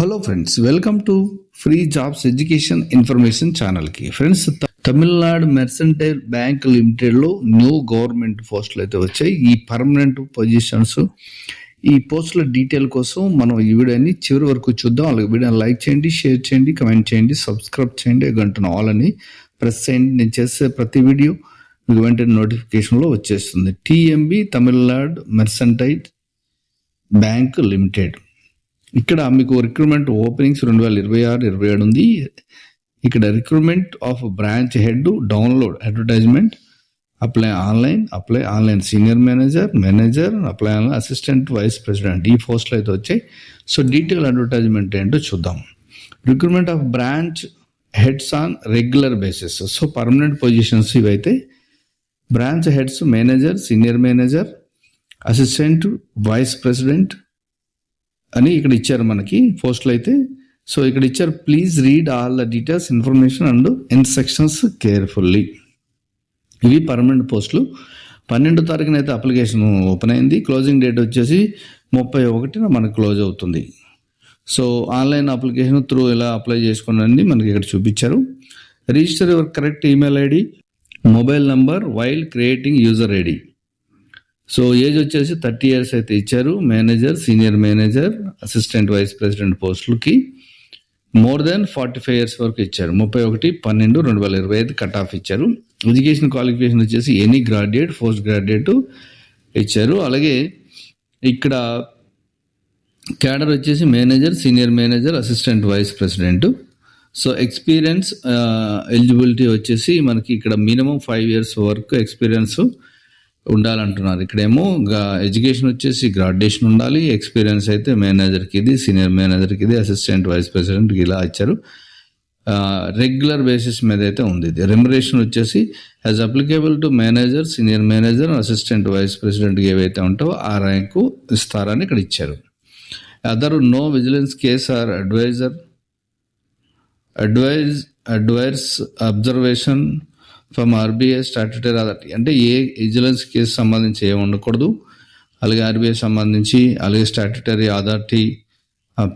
Hello friends, welcome to free jobs education information ఛానల్కి. Friends, Tamil Nadu mercantile bank లిమిటెడ్లో new government పోస్టులు అయితే వచ్చాయి. ఈ పర్మనెంట్ పొజిషన్స్, ఈ పోస్టుల డీటెయిల్ కోసం మనం ఈ వీడియోని చివరి వరకు చూద్దాం. అలాగే వీడియోని లైక్ చేయండి, షేర్ చేయండి, కమెంట్ చేయండి, సబ్స్క్రైబ్ చేయండి, గంటను ఆల్ అని ప్రెస్ చేయండి. నేను చేసే ప్రతి వీడియో మీకు వెంటనే నోటిఫికేషన్లో వచ్చేస్తుంది. TMB Tamil Nadu mercantile bank limited. ఇక్కడ మీకు రిక్రూట్మెంట్ ఓపెనింగ్స్ 2026-27 ఉంది. ఇక్కడ recruitment of branch head, download advertisement, apply online senior manager, apply online assistant vice president, ఈ పోస్టులు అయితే వచ్చాయి. సో డీటెయిల్ అడ్వర్టైజ్మెంట్ ఏంటో చూద్దాం. Recruitment of branch heads on regular basis. So permanent positions ఇవైతే branch heads, manager, senior manager, assistant vice president అని ఇక్కడ ఇచ్చారు మనకి పోస్టులు అయితే. సో ఇక్కడ ఇచ్చారు, please read all the details, information and instructions carefully. ఇవి పర్మనెంట్ పోస్టులు. 12వ తారీఖున అయితే అప్లికేషన్ ఓపెన్ అయింది. క్లోజింగ్ డేట్ వచ్చేసి 31న మనకు క్లోజ్ అవుతుంది. సో ఆన్లైన్ అప్లికేషన్ త్రూ ఎలా అప్లై చేసుకోండి మనకి ఇక్కడ చూపించారు. Register your correct email ID, mobile number while creating user ID. So age వచ్చేసి 30 years అయితే ఇచ్చారు. Manager, senior manager, assistant vice president పోస్టులకి మోర్ దెన్ 45 years వరకు ఇచ్చారు. 31/12/2025 కట్ ఆఫ్ ఇచ్చారు. ఎడ్యుకేషన్ క్వాలిఫికేషన్ వచ్చేసి ఎనీ గ్రాడ్యుయేట్, పోస్ట్ గ్రాడ్యుయేట్ ఇచ్చారు. అలాగే ఇక్కడ క్యాడర్ వచ్చేసి manager, senior manager, assistant vice president. So experience eligibility వచ్చేసి మనకి ఇక్కడ మినిమం 5 years వరకు ఎక్స్పీరియన్స్ ఉండాలంటున్నారు. ఇక్కడేమో ఎడ్యుకేషన్ వచ్చేసి గ్రాడ్యుయేషన్ ఉండాలి, ఎక్స్పీరియన్స్ అయితే మేనేజర్కి ఇది, సీనియర్ మేనేజర్కి ఇది, అసిస్టెంట్ వైస్ ప్రెసిడెంట్కి ఇలా ఇచ్చారు. రెగ్యులర్ బేసిస్ మీద అయితే ఉంది. ఇది రెమ్యునరేషన్ వచ్చేసి as applicable to manager, senior manager, assistant vice ప్రెసిడెంట్కి ఏవైతే ఉంటావో ఆ ర్యాంకు ఇస్తారని ఇక్కడ ఇచ్చారు. Other no vigilance case or advice observation from RBI statutory authority. అంటే ఏ విజిలెన్స్ కేసు సంబంధించి ఏమి ఉండకూడదు, అలాగే ఆర్బీఐ సంబంధించి, అలాగే స్టాట్యుటరీ అథారిటీ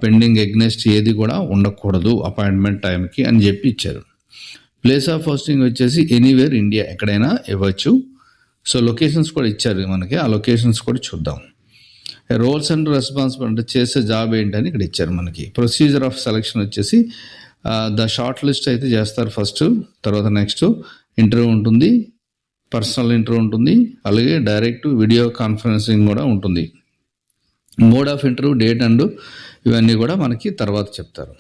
పెండింగ్ ఎగ్నెస్ట్ ఏది కూడా ఉండకూడదు అపాయింట్మెంట్ టైంకి అని చెప్పి ఇచ్చారు. ప్లేస్ ఆఫ్ పోస్టింగ్ వచ్చేసి ఎనీవేర్ ఇండియా, ఎక్కడైనా ఇవ్వచ్చు. సో లొకేషన్స్ కూడా ఇచ్చారు మనకి, ఆ లొకేషన్స్ కూడా చూద్దాం. రోల్స్ అండ్ రెస్పాన్సిబిలిటీ, అంటే చేసే జాబ్ ఏంటని ఇక్కడ ఇచ్చారు మనకి. ప్రొసీజర్ ఆఫ్ సెలక్షన్ వచ్చేసి ద షార్ట్ లిస్ట్ అయితే చేస్తారు ఫస్ట్, తర్వాత నెక్స్ట్ ఇంటర్వ్యూ ఉంటుంది, పర్సనల్ ఇంటర్వ్యూ ఉంటుంది, అలాగే డైరెక్ట్ వీడియో కాన్ఫరెన్సింగ్ కూడా ఉంటుంది. Mode of interview, date and ఇవన్నీ కూడా మనకి తర్వాత చెప్తారు.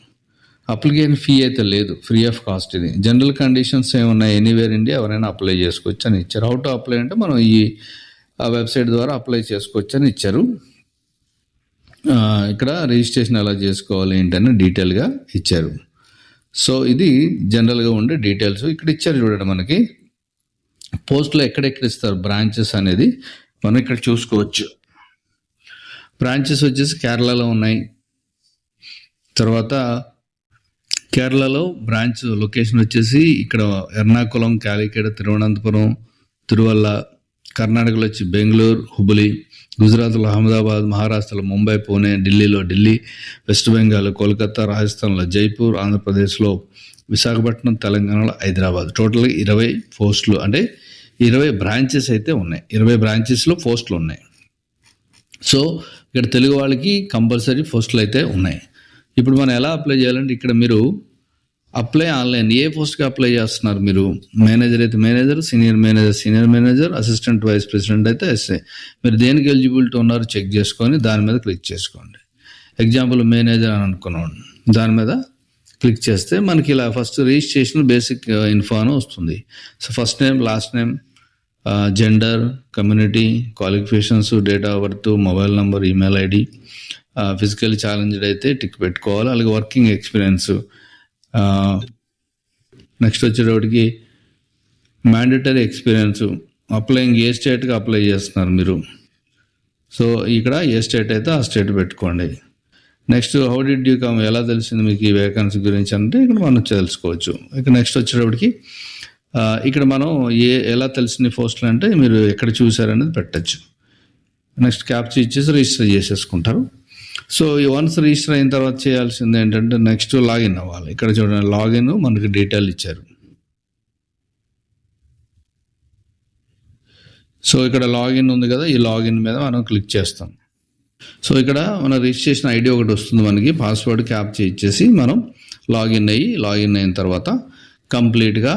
అప్లికేషన్ ఫీ అయితే లేదు, ఫ్రీ ఆఫ్ కాస్ట్. ఇది జనరల్ కండిషన్స్ ఏమున్నాయి, ఎనీవేర్ ఇండియా ఎవరైనా అప్లై చేసుకోవచ్చు అని ఇచ్చారు. హౌ టు అప్లై అంటే మనం ఈ వెబ్సైట్ ద్వారా అప్లై చేసుకోవచ్చు అని ఇచ్చారు. ఇక్కడ రిజిస్ట్రేషన్ ఎలా చేసుకోవాలి ఏంటని డీటెయిల్గా ఇచ్చారు. సో ఇది జనరల్గా ఉండే డీటెయిల్స్ ఇక్కడ ఇచ్చారు. చూడండి మనకి పోస్టులు ఎక్కడెక్కడ ఇస్తారు బ్రాంచెస్ అనేది మనం ఇక్కడ చూసుకోవచ్చు. బ్రాంచెస్ వచ్చేసి కేరళలో ఉన్నాయి. తర్వాత కేరళలో బ్రాంచ్ లొకేషన్ వచ్చేసి ఇక్కడ ఎర్నాకుళం, కాలికట్, తిరువనంతపురం, తిరువల్ల. కర్ణాటకలో వచ్చి బెంగళూరు, హుబ్లీ. గుజరాత్లో అహ్మదాబాద్, మహారాష్ట్రలో ముంబై, పూణే, ఢిల్లీలో ఢిల్లీ, వెస్ట్ బెంగాల్, కోల్కతా, రాజస్థాన్లో జైపూర్, ఆంధ్రప్రదేశ్లో విశాఖపట్నం, తెలంగాణలో హైదరాబాద్. టోటల్గా 20 పోస్టులు, అంటే 20 బ్రాంచెస్ అయితే ఉన్నాయి. 20 బ్రాంచెస్లో పోస్టులు ఉన్నాయి. సో ఇక్కడ తెలుగు వాళ్ళకి కంపల్సరీ పోస్టులు అయితే ఉన్నాయి. ఇప్పుడు మనం ఎలా అప్లై చేయాలంటే ఇక్కడ మీరు అప్లై ఆన్లైన్, ఏ పోస్ట్కి అప్లై చేస్తున్నారు మీరు? మేనేజర్ అయితే manager, senior manager, assistant vice president అయితే ఎస్ఐ. మీరు దేనికి ఎలిజిబిలిటీ ఉన్నారో చెక్ చేసుకొని దాని మీద క్లిక్ చేసుకోండి. ఎగ్జాంపుల్ మేనేజర్ అని అనుకున్నాం, దాని మీద క్లిక్ చేస్తే మనకి ఇలా ఫస్ట్ రిజిస్ట్రేషన్ బేసిక్ ఇన్ఫో అని వస్తుంది. So first name, last name, gender, community, qualifications, date of birth, mobile number, email ID. Physical challenged అయితే టిక్ పెట్టుకోవాలి. అలాగే వర్కింగ్ ఎక్స్పీరియన్స్. నెక్స్ట్ వచ్చేటప్పటికి మ్యాండేటరీ ఎక్స్పీరియన్స్, అప్లైయింగ్ ఏ స్టేట్కి అప్లై చేస్తున్నారు మీరు. సో ఇక్కడ ఏ స్టేట్ అయితే ఆ స్టేట్ పెట్టుకోండి. Next how did you come, ఎలా తెలిసింది మీకు ఈ వేకెన్సీ గురించి అంటే ఇక్కడ మనం తెలుసుకోవచ్చు. ఇక నెక్స్ట్ వచ్చేటప్పటికి ఇక్కడ మనం ఎలా తెలిసిన పోస్టులు అంటే మీరు ఎక్కడ చూసారనేది పెట్టచ్చు. నెక్స్ట్ క్యాప్చర్ ఇచ్చేసి రిజిస్టర్ చేసేసుకుంటారు. సో ఈ వన్స్ రిజిస్టర్ అయిన తర్వాత చేయాల్సింది ఏంటంటే నెక్స్ట్ లాగిన్ అవ్వాలి. ఇక్కడ చూడండి లాగిన్ మనకి డీటెయిల్ ఇచ్చారు. సో ఇక్కడ లాగిన్ ఉంది కదా, ఈ లాగిన్ మీద మనం క్లిక్ చేస్తాం. సో ఇక్కడ మన రిజిస్ట్రేషన్ ఐడి ఒకటి వస్తుంది మనకి, పాస్వర్డ్ క్యాప్చా ఇచ్చేసి మనం లాగిన్ అయిన తర్వాత కంప్లీట్గా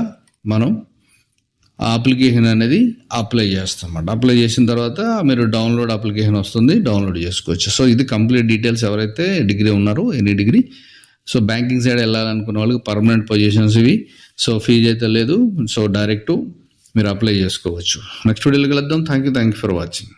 మనం ఆ అప్లికేషన్ అనేది అప్లై చేస్తాం అన్నమాట. అప్లై చేసిన తర్వాత మీరు డౌన్లోడ్ అప్లికేషన్ వస్తుంది, డౌన్లోడ్ చేసుకోవచ్చు. సో ఇది కంప్లీట్ డీటెయిల్స్. ఎవరైతే డిగ్రీ ఉన్నారో any degree, so banking side వెళ్ళాలనుకున్న వాళ్ళకి పర్మనెంట్ పొజిషన్స్ ఇవి. సో ఫీజు అయితే లేదు, సో డైరెక్ట్ మీరు అప్లై చేసుకోవచ్చు. నెక్స్ట్ వీడియోలో కలుద్దాం. Thank you for watching.